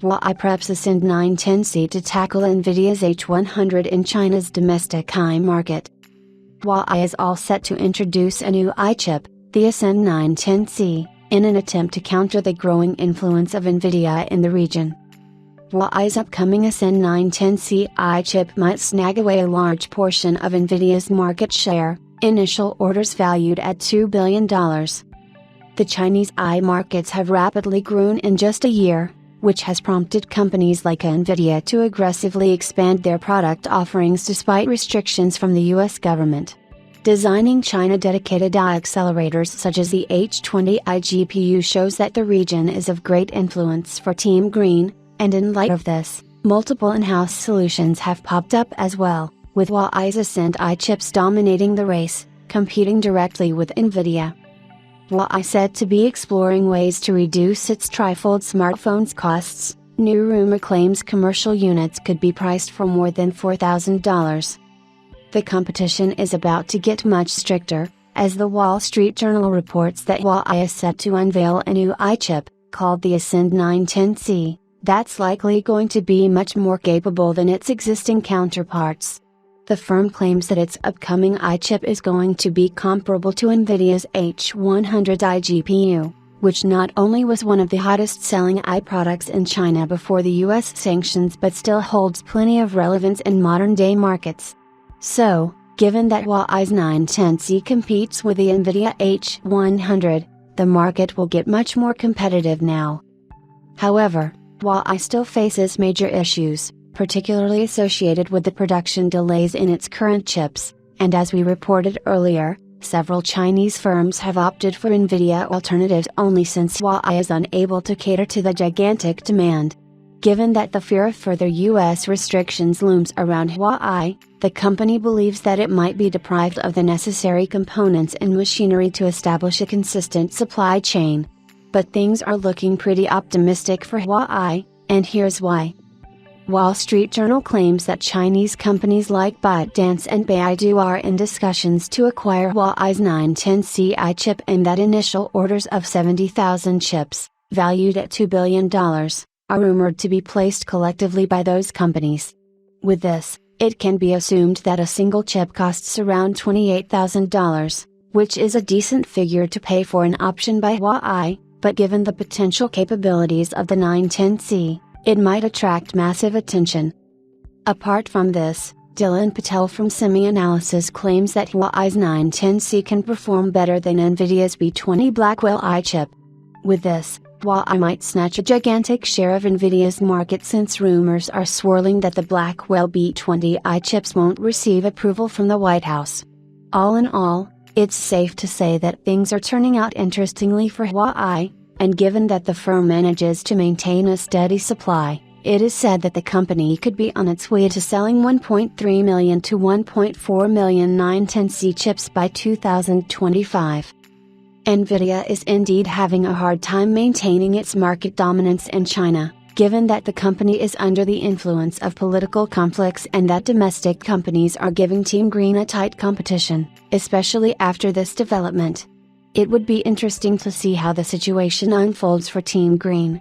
Huawei preps Ascend 910C to tackle NVIDIA's H100 in China's domestic AI market. Huawei is all set to introduce a new AI chip, the Ascend 910C, in an attempt to counter the growing influence of NVIDIA in the region. Huawei's upcoming Ascend 910C AI chip might snag away a large portion of NVIDIA's market share, initial orders valued at $2 billion. The Chinese AI markets have rapidly grown in just a year, which has prompted companies like NVIDIA to aggressively expand their product offerings despite restrictions from the US government. Designing China-dedicated AI accelerators such as the H100 GPU shows that the region is of great influence for Team Green, and in light of this, multiple in-house solutions have popped up as well, with Huawei's Ascend AI chips dominating the race, competing directly with NVIDIA. Huawei said to be exploring ways to reduce its trifold smartphone's costs. New rumor claims commercial units could be priced for more than $4,000. The competition is about to get much stricter, as the Wall Street Journal reports that Huawei is set to unveil a new AI chip, called the Ascend 910C, that's likely going to be much more capable than its existing counterparts. The firm claims that its upcoming AI chip is going to be comparable to NVIDIA's H100 GPU, which not only was one of the hottest selling AI products in China before the US sanctions but still holds plenty of relevance in modern day markets. So, given that Huawei's 910C competes with the NVIDIA H100, the market will get much more competitive now. However, Huawei still faces major issues, particularly associated with the production delays in its current chips, and as we reported earlier, several Chinese firms have opted for NVIDIA alternatives only since Huawei is unable to cater to the gigantic demand. Given that the fear of further US restrictions looms around Huawei, the company believes that it might be deprived of the necessary components and machinery to establish a consistent supply chain. But things are looking pretty optimistic for Huawei, and here's why. Wall Street Journal claims that Chinese companies like ByteDance and Baidu are in discussions to acquire Huawei's 910C AI chip and that initial orders of 70,000 chips, valued at $2 billion, are rumored to be placed collectively by those companies. With this, it can be assumed that a single chip costs around $28,000, which is a decent figure to pay for an option by Huawei, but given the potential capabilities of the 910C, it might attract massive attention. Apart from this, Dylan Patel from SemiAnalysis claims that Huawei's 910C can perform better than NVIDIA's B20 Blackwell AI chip. With this, Huawei might snatch a gigantic share of NVIDIA's market since rumors are swirling that the Blackwell B20 AI chips won't receive approval from the White House. All in all, it's safe to say that things are turning out interestingly for Huawei, and given that the firm manages to maintain a steady supply, it is said that the company could be on its way to selling 1.3 million to 1.4 million 910C chips by 2025. NVIDIA is indeed having a hard time maintaining its market dominance in China, given that the company is under the influence of political conflicts and that domestic companies are giving Team Green a tight competition, especially after this development. It would be interesting to see how the situation unfolds for Team Green.